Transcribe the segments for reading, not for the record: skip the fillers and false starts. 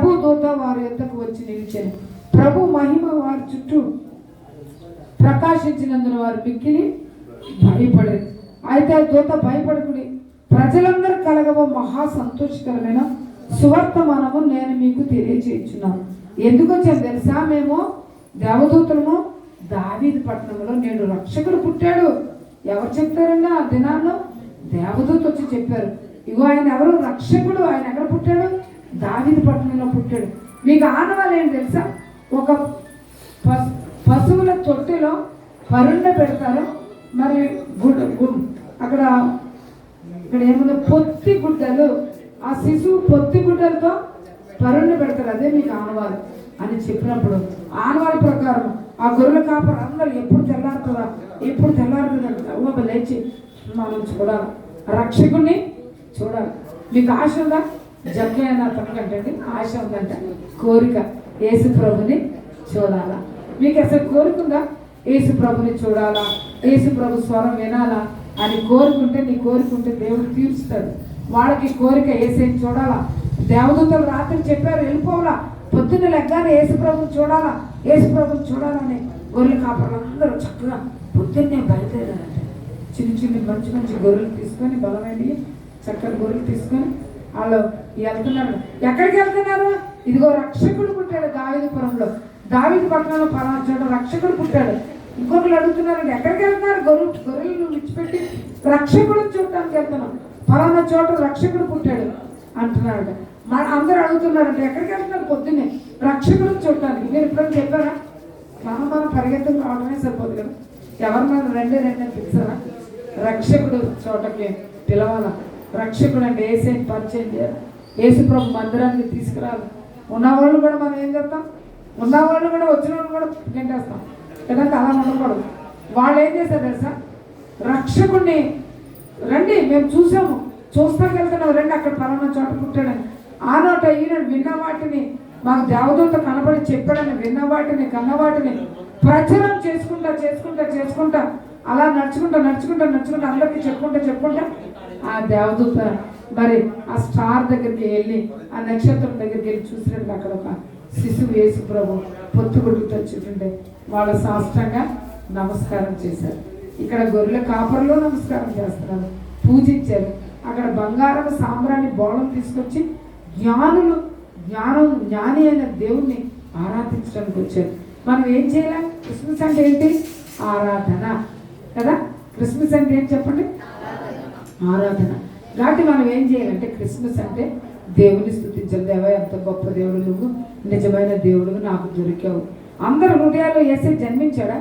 ప్రభు దూత వారి యొద్దకు వచ్చి నిలిచాను. ప్రభు మహిమ వారి చుట్టూ ప్రకాశించినందున వారు మిక్కిలి భయపడేది. అయితే దూత భయపడుకుని ప్రజలందరూ కలగవ మహా సంతోషకరమైన సువర్తమానము నేను మీకు తెలియజేయుచున్నాను. ఎందుకు వచ్చాను తెలుసా? మేము దేవదూతలము దావీదు పట్టణంలో నేడు రక్షకుడు పుట్టాడు. ఎవరు చెప్తారండి? ఆ దినాల్లో దేవదూత వచ్చి చెప్పారు, ఇగో ఆయన ఎవరు? రక్షకుడు. ఆయన ఎక్కడ పుట్టాడు? దావీదు పట్టణంలో పుట్టాడు. మీకు ఆనవాళ్ళు ఏంటి తెలుసా? ఒక పశువుల తొట్టిలో పరుండ పెడతారు. మరి అక్కడ ఏమన్నా పొత్తి గుడ్డలు, ఆ శిశువు పొత్తి గుడ్డలతో పరుండ పెడతారు. అదే మీకు ఆనవాళ్ళు అని చెప్పినప్పుడు ఆనవాళ్ళ ప్రకారం ఆ గొర్రెల కాపరు అందరూ ఎప్పుడు తెల్లారుతుందా అంటే లేచి మనం చూడాలి, రక్షకుడిని చూడాలి. మీకు ఆశ ఉందా? జక్కయ్య తనకంటే ఆశ ఉందంట, కోరిక యేసు ప్రభుని చూడాలా. మీకు అసలు కోరిక ఉందా? యేసు ప్రభుని చూడాలా, యేసు ప్రభు స్వరం వినాలా అని కోరుకుంటే, నీ కోరుకుంటే దేవుడు తీర్చుతాడు. వాళ్ళకి కోరిక యేసుని చూడాలా. దేవదూతలు రాత్రి చెప్పారు, వెళ్ళిపోవాలా, పొద్దున్న లెగ్గానే యేసు ప్రభుని చూడాలా, యేసు ప్రభుని చూడాలని గొర్రెల కాపర్లు అందరూ చక్కగా పొద్దున్నే బయలుదేరారంట. చిన్న మంచి గొర్రెలు తీసుకొని, బలమైనవి చక్కని గొర్రెలు తీసుకొని వాళ్ళు వెళ్తున్నారు. ఎక్కడికి వెళ్తున్నారు? ఇదిగో రక్షకుడు పుట్టాడు దావీదుపురంలో, దావీదు పట్టణంలో పలానా చోట రక్షకుడు పుట్టాడు. ఇంకొకరు అడుగుతున్నారండి, ఎక్కడికి వెళ్తున్నారు? గొర్రెలు విడిచిపెట్టి రక్షకుడు చూడటానికి వెళ్తున్నాం, పలానా చోట రక్షకుడు పుట్టాడు అంటున్నాడు. అందరూ అడుగుతున్నారంటే ఎక్కడికి వెళ్తున్నారు? పొద్దున్నే రక్షకుడు చూడటానికి. మీరు ఎప్పుడైనా చెప్పారా? మనం పరిగెత్తుకు రావడమే సరిపోదు కదా, ఎవరు మనం రెండే అని పిలిచారా? రక్షకుడు చోటకి పిలవాలా. రక్షకుడు అంటే యేసుని పరిచయం చేయాలి, యేసు ప్రభు మందిరానికి తీసుకురాలి. ఉన్నవాళ్ళు కూడా మనం ఏం చేస్తాం? ఉన్నవాళ్ళు కూడా వచ్చిన వాళ్ళు కూడా గంటేస్తాం కదంటే అలా ఉండకూడదు. వాళ్ళు ఏం చేశారు తెలుసా? రక్షకుడిని రండి, మేము చూసాము, చూస్తాకి వెళ్తున్నాం, రండి అక్కడ పలానా చోట పుట్టాడని. ఆ నోట ఈయన విన్న వాటిని, మాకు దేవదూత కనబడి చెప్పాడని విన్న వాటిని, కన్న వాటిని ప్రచారం చేసుకుంటా అలా నడుచుకుంటా అందరికీ చెప్పుకుంటా ఆ దేవదూత మరి ఆ స్టార్ దగ్గరికి వెళ్ళి, ఆ నక్షత్రం దగ్గరికి వెళ్ళి చూసినట్టు అక్కడ ఒక శిశువు యేసు ప్రభు పొత్తుగుడ్డుతో చుట్టుంటే వాళ్ళు సాష్టంగా నమస్కారం చేశారు. ఇక్కడ గొర్రెల కాపర్లో నమస్కారం చేస్తున్నారు, పూజించారు. అక్కడ బంగారం సాంబ్రాణి బోళం తీసుకొచ్చి జ్ఞాని అయిన దేవుణ్ణి ఆరాధించడానికి వచ్చారు. మనం ఏం చేయాలి? క్రిస్మస్ అంటే ఏంటి? ఆరాధన కదా. క్రిస్మస్ అంటే ఏంటి చెప్పండి? ఆరాధన. కాబట్టి మనం ఏం చేయాలంటే క్రిస్మస్ అంటే దేవుని స్తుతించాలి. దేవా ఎంత గొప్ప దేవుడు నువ్వు, నిజమైన దేవుడు నాకు దొరికావు. అందరు హృదయాల్లో యేసే జన్మించాడా?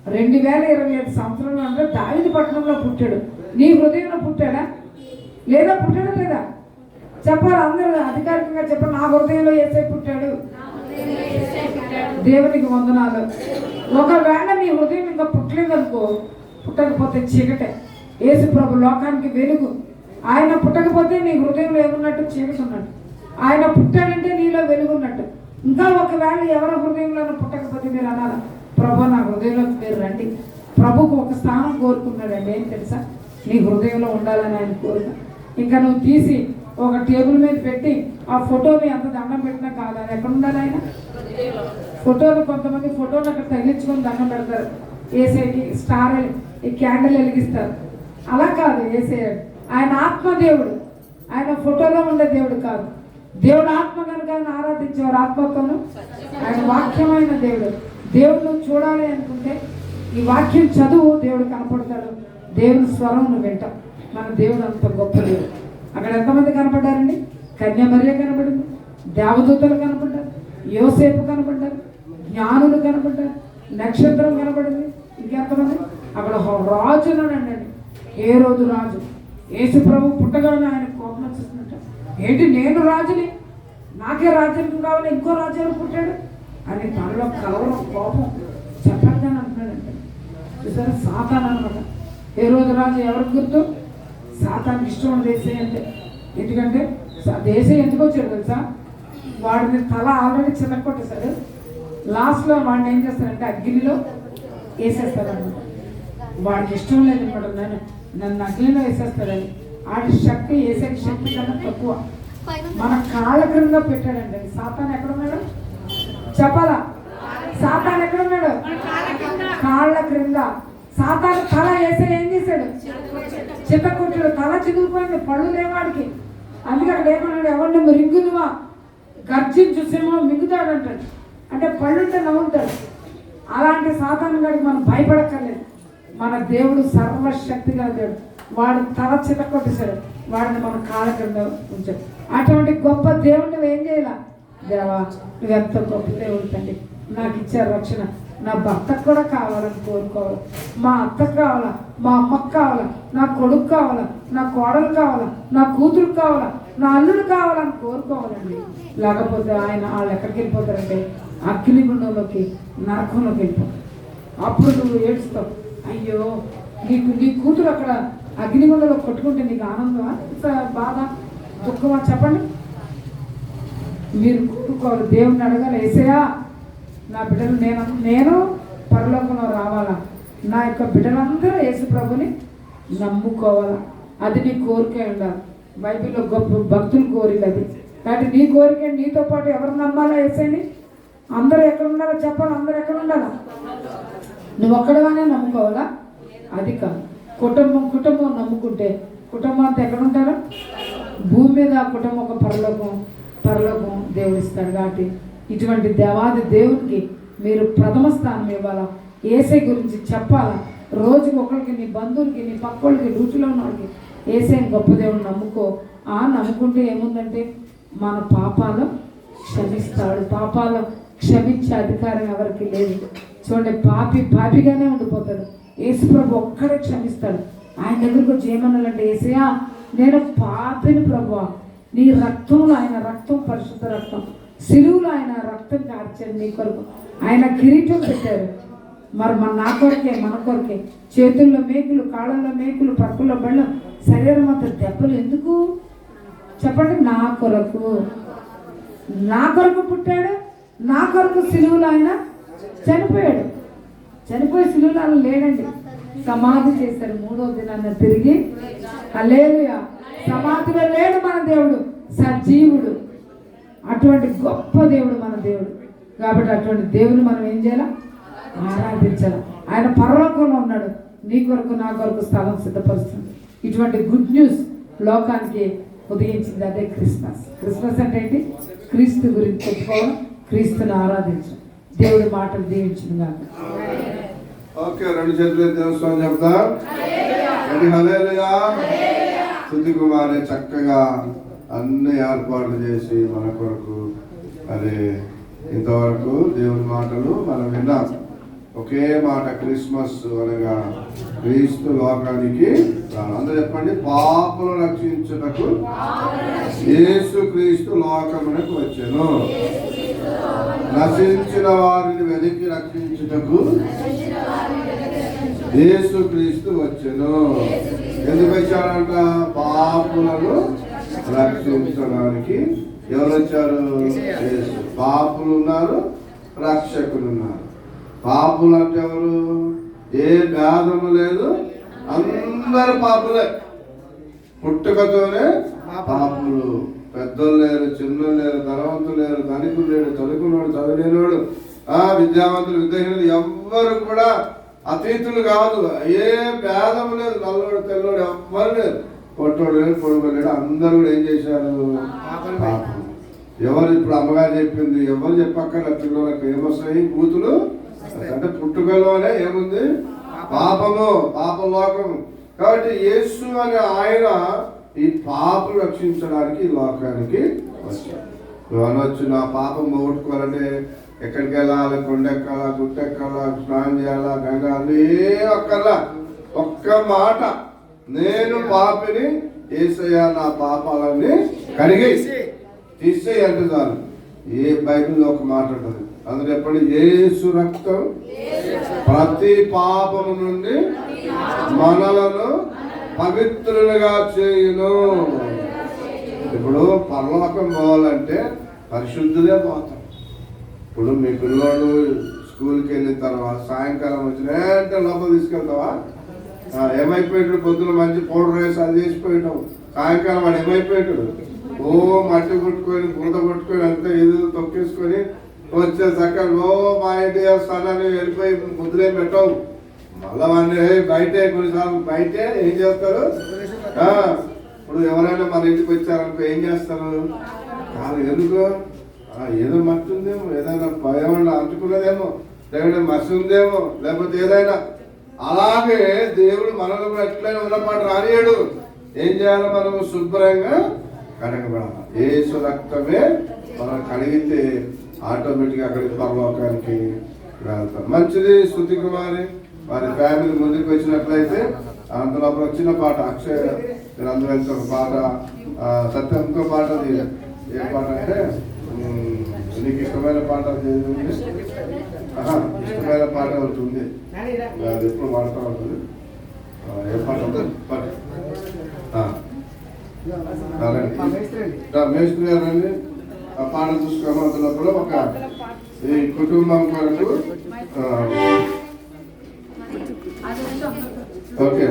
2025 సంవత్సరంలో అంటే దావీదు పట్టణంలో పుట్టాడు. నీ హృదయంలో పుట్టాడా? పుట్టాడా లేదా? చెప్పాలి, అందరూ అధికారికంగా చెప్పాలి, నా హృదయంలో యేసే పుట్టాడు. దేవునికి వందనాలు. ఒకవేళ నీ హృదయం ఇంకా పుట్టలేదనుకో, పుట్టకపోతే చీకటే. యేసు ప్రభు లోకానికి వెలుగు. ఆయన పుట్టకపోతే నీ హృదయంలో ఏమున్నట్టు? చీకటి ఉన్నట్టు. ఆయన పుట్టాడంటే నీలో వెలుగు ఉన్నట్టు. ఇంకా ఒకవేళ ఎవరి హృదయంలోనూ పుట్టకపోతే మీరు అనాలి, ప్రభు నా హృదయంలోకి మీరు రండి. ప్రభుకు ఒక స్థానం కోరుకున్నాడండి. ఏం తెలుసా? నీ హృదయంలో ఉండాలని ఆయన కోరిక. ఇంకా నువ్వు తీసి ఒక టేబుల్ మీద పెట్టి ఆ ఫోటోని అంత దండం పెట్టినా కాదు, అది ఎక్కడ ఉండాలి? ఆయన ఫోటోలు, కొంతమంది ఫోటోలు అక్కడ తగిలించుకొని దండం పెడతారు. ఏసైకి స్టార్ ఈ క్యాండిల్ వెలిగిస్తారు. అలా కాదు. ఏసై ఆయన ఆత్మదేవుడు, ఆయన ఫోటోలో ఉండే దేవుడు కాదు. దేవుడు ఆత్మ కనుక ఆయన ఆరాధించేవారు ఆత్మతోను. ఆయన వాక్యమైన దేవుడు. దేవుడు నువ్వు చూడాలి అనుకుంటే ఈ వాక్యం చదువు, దేవుడు కనపడతాడు. దేవుని స్వరం నువ్వు వింటావు. మన దేవుడు అంత గొప్ప దేవుడు. అక్కడ ఎంతమంది కనపడ్డారండి? కన్యామరియే కనపడింది, దేవదూతలు కనపడ్డారు, యోసేపు కనపడ్డారు, జ్ఞానులు కనపడ్డారు, నక్షత్రం కనపడింది. ఇంకెంతమంది? అక్కడ రాజునండి, ఏ రోజు రాజు. యేసు ప్రభు పుట్టగానే ఆయన కోపం వచ్చేసినట్ట, ఏంటి నేను రాజుని, నాకే రాజ్యం కావాలి, ఇంకో రాజు ఎవరు పుట్టాడు అని తనలో కలవరం, కోపం చెప్పండి అంటున్నాడంటే. చూసారా? సాతాన్ అనమాట. ఏ రోజు రాజు ఎవరికి గుర్తు? సాతానికి ఇష్టం ఉన్న దేశం అంటే. ఎందుకంటే దేశం ఎందుకు వచ్చాడు తెలుసా? వాడిని తల ఆల్రెడీ చిన్నకొట్టేశాడు. లాస్ట్లో వాడిని ఏం చేస్తారంటే అగ్నిలో వేసేస్తారనమాట. వాడికి ఇష్టం లేదనమాట, నన్ను అగ్నిలో వేసేస్తాడని. వాడి శక్తి వేసే శక్తి కన్నా తక్కువ. మన కాళ్ళ క్రింద పెట్టాడండి. సాతాను ఎక్కడున్నాడు చెప్పాలా? సాతాను ఎక్కడున్నాడు? కాళ్ళ క్రింద. సాతాను తల వేసే ఏం చేశాడు? చిత్తకొట్టాడు. తల చిదిగిపోయింది, పళ్ళు లేవాడికి. అందుకే అక్కడ ఏమన్నాడు? ఎవరిని రింగునువా గర్జించు సింహం మిగుతాడు అంటాడు. అంటే పళ్ళుంటే నవ్వుతాడు. అలాంటి సాతాను గాడికి మనం భయపడక్కర్లేదు. మన దేవుడు సర్వశక్తి గల దేవుడు. వాడు తల చితకొట్టేశాడు, వాడిని మన కాళ్ళ కింద ఉంచాడు. అటువంటి గొప్ప దేవుడిని నువ్వేం చేయాల? దేవా, నువ్వెంత గొప్ప దేవుడు తండ్రి, నాకు ఇచ్చే రక్షణ నా భర్తకు కూడా కావాలని కోరుకోవాలి, మా అత్తకు కావాలా, మా అమ్మకు కావాలా, నా కొడుకు కావాలా, నా కోడలు కావాలా, నా కూతురు కావాలా, నా అల్లుడు కావాలని కోరుకోవాలండి. లేకపోతే వాళ్ళు ఎక్కడికి వెళ్ళిపోతారంటే అగ్నిగుండంలోకి, నరకంలోకి వెళ్ళిపోతారు. అప్పుడు నువ్వు ఏడుస్తావు, అయ్యో నీ కూతురు అక్కడ అగ్నిగుండంలో కొట్టుకుంటే నీకు ఆనందమా, బాధ, దుఃఖమా? చెప్పండి. మీరు కోరుకోవాలి, దేవుణ్ణి అడగాలి, యేసయ్యా నా బిడ్డలు నేను పరలోకంలో రావాలా, నా యొక్క బిడ్డలందరూ యేసు ప్రభుని నమ్ముకోవాలా. అది నీ కోరిక ఉండాలి. బైబిల్లో గొప్ప భక్తుల కోరిక అది. కాబట్టి నీ కోరిక నీతో పాటు ఎవరు నమ్మాలా? యేసయ్యని అందరూ ఎక్కడ ఉండాలో చెప్పాలి. అందరూ ఎక్కడ ఉండాలా? నువ్వు ఒక్కడగానే నమ్ముకోవాలా? అది కాదు. కుటుంబం నమ్ముకుంటే కుటుంబం అంతా ఎక్కడ ఉంటారు? భూమి మీద. కుటుంబం ఒక పరలోకం దేవుడు ఇస్తాడు. కాబట్టి ఇటువంటి దేవాది దేవునికి మీరు ప్రథమ స్థానం ఇవ్వాలా. యేసయ్య గురించి చెప్పాలా. రోజుకి ఒకరికి, నీ బంధువులకి, నీ పక్కోళ్ళకి, డ్యూటీలో ఉన్న వాళ్ళకి యేసయ్యని గొప్ప దేవుడు నమ్ముకో. నమ్ముకుంటే ఏముందంటే మన పాపాలు క్షమిస్తాడు. పాపాలు క్షమించే అధికారం ఎవరికి లేదు. చూడండి, పాపిగానే ఉండిపోతాడు. యేసు ప్రభు ఒక్కడే క్షమిస్తాడు. ఆయన దగ్గరకు వచ్చి ఏమన్నాలంటే, యేసయ్యా నేను పాపిని ప్రభువా, నీ రక్తంలో, ఆయన రక్తం పరిశుద్ధ రక్తం, సిలువులో ఆయన రక్తం కార్చాడు నీ కొరకు. ఆయన కిరీటం పెట్టారు. మరి నా కొరకే, మన కొరకే. చేతుల్లో మేకులు, కాళ్ళల్లో మేకులు, పక్కల్లో బళ్ళు, శరీరం అంతా దెబ్బలు ఎందుకు చెప్పండి? నా కొరకు పుట్టాడు. నా కొరకు సిలువులో ఆయన చనిపోయాడు. చనిపోయి సిలువులో ఆయన లేడండి, సమాధి చేశారు. 3వ దినాన్న తిరిగి. హల్లెలూయా. సమాధిలో లేడు మన దేవుడు, సజీవుడు. అటువంటి గొప్ప దేవుడు మన దేవుడు. కాబట్టి అటువంటి దేవుని మనం ఏం చేయాలి? ఆరాధించాలి. ఆయన పరలోకంలో ఉన్నాడు. నీ కొరకు, నా కొరకు స్థలం సిద్ధపరుస్తుంది. ఇటువంటి గుడ్ న్యూస్ లోకానికి ఉదయించింది. అదే క్రిస్మస్. క్రిస్మస్ అంటే ఏంటి? క్రీస్తు గురించి చెప్పుకోవడం, క్రీస్తుని ఆరాధించడం. దేవుడి మాటలు దీవించింది కాదు. ఓకే, 2 చేతులు దేవస్వామి చెప్తా. హల్లెలూయా. స్తుతి కుమారే చక్కగా అన్ని ఏర్పాట్లు చేసి మన కొరకు అది ఇంతవరకు దేవుని మాటలు మనం విన్నాం. ఒకే మాట, క్రిస్మస్ అనగా క్రీస్తు లోకానికి అందరూ చెప్పండి. పాపులను రక్షించుటకు యేసు క్రీస్తు లోకమునకు వచ్చెను. నశించిన వారిని వెతికి రక్షించుటకు యేసు క్రీస్తు వచ్చెను. ఎందుకు వచ్చాడంట? పాపులను రక్షించడానికి. ఎవరు వచ్చారు? యేసు. పాపులు ఉన్నారు, రక్షకులు ఉన్నారు. పాపులు అంటే ఎవరు? ఏ భేదము లేదు, అందరు పాపులే. పుట్టుకతోనే పాపులు. పెద్దలు లేరు, చిన్నలు లేరు, ధనవంతులు లేరు, ధనికులు లేరు, చదువుకున్నాడు, చదువులేనివాడు, విద్యావంతులు, విద్యాహీనులు ఎవ్వరు కూడా అతీతులు కాదు. ఏ భేదము లేదు. నల్లోడు, తెల్లోడు ఎవ్వరు లేదు. పొట్టోడు లేడు, పొడుగు లేడు. అందరూ కూడా ఏం చేశారు? పాపం. ఎవరు ఇప్పుడు అమ్మగారు చెప్పింది, ఎవరు చెప్పక్కర్ల పిల్లలకు ఏమొస్తాయి? కూతులు. అంటే పుట్టుకలోనే ఏముంది? పాపము, పాపలోకము. కాబట్టి యేసు అనే ఆయన ఈ పాపను రక్షించడానికి ఈ లోకానికి వచ్చాడు. నువ్వు అనొచ్చు, నా పాపం పోగొట్టుకోవాలంటే ఎక్కడికి వెళ్ళాలి? కొండెక్కాలా, గుట్టెక్కాలా, స్నానం చేయాలా, గంగా అక్కర్లా. ఒక్క మాట, నేను పాపిని, యేసయ్య నా పాపాలన్నీ కడిగేసి తీసేయి అంటే చాలు. ఏ బైబిల్లో ఒక మాట ఉంటుంది. అందులో ఎప్పుడు యేసు రక్తం ప్రతి పాపము నుండి మనలను పవిత్రులుగా చేయును. ఇప్పుడు పరలోకం పోవాలంటే పరిశుద్ధులే పోతాం. ఇప్పుడు మీ పిల్లోడు స్కూల్కి వెళ్ళిన తర్వాత సాయంకాలం వచ్చిన లోపల తీసుకెళ్తావా? ఏమైపోయాడు? పొద్దున మంచి పౌడర్ వేసి అది చేసిపోయాడు. సాయంకాలం వాడు ఏమైపోయాడు? ఓ మట్టి కొట్టుకొని బురద కొట్టుకొని అంతా ఎదురు తొక్కేసుకొని వచ్చే చక్కగా ఓ మా ఇంటి స్థానాన్ని వెళ్ళిపోయి ముద్దులే పెట్టవు. మళ్ళా వాడిని బయటే కొన్నిసార్లు బయటే ఏం చేస్తారు. ఇప్పుడు ఎవరైనా మన ఇంటికి వచ్చారనుకో ఏం చేస్తారు, కాదు ఎందుకు ఏదో మట్టి ఉందేమో, ఏదైనా ఏమన్నా అంటుకున్నదేమో, లేకపోతే మసి ఉందేమో, లేకపోతే ఏదైనా. అలాగే దేవుడు మనలో కూడా ఎట్లయినా ఉన్నమాట రానియాడు. ఏం చేయాలి, మనము శుభ్రంగా కడగబడాలి. యేసు రక్తమే మనం కడిగితే ఆటోమేటిక్గా అక్కడికి పరలోకానికి వెళ్తాం. మంచిది. స్తుతి కుమారి వారి ఫ్యామిలీ ముందుకు వచ్చినట్లయితే అందులో ఒక చిన్న పాట అక్షయ మీరు అందరూ వెళ్తే ఒక పాట సత్యం ఇంకో పాట. ఏ పాట అంటే నీకు ఇష్టమైన పాట ఇష్టమైన పాట ఒకటి ఉంది, అది ఎప్పుడు పాడుతూ ఉంటుంది. ఏ పాట పాట మేస్త్రి గారు అండి ఆ పాట చూసుకోవాలి. అందులో కూడా ఒక ఈ కుటుంబం కొరకు ఓకే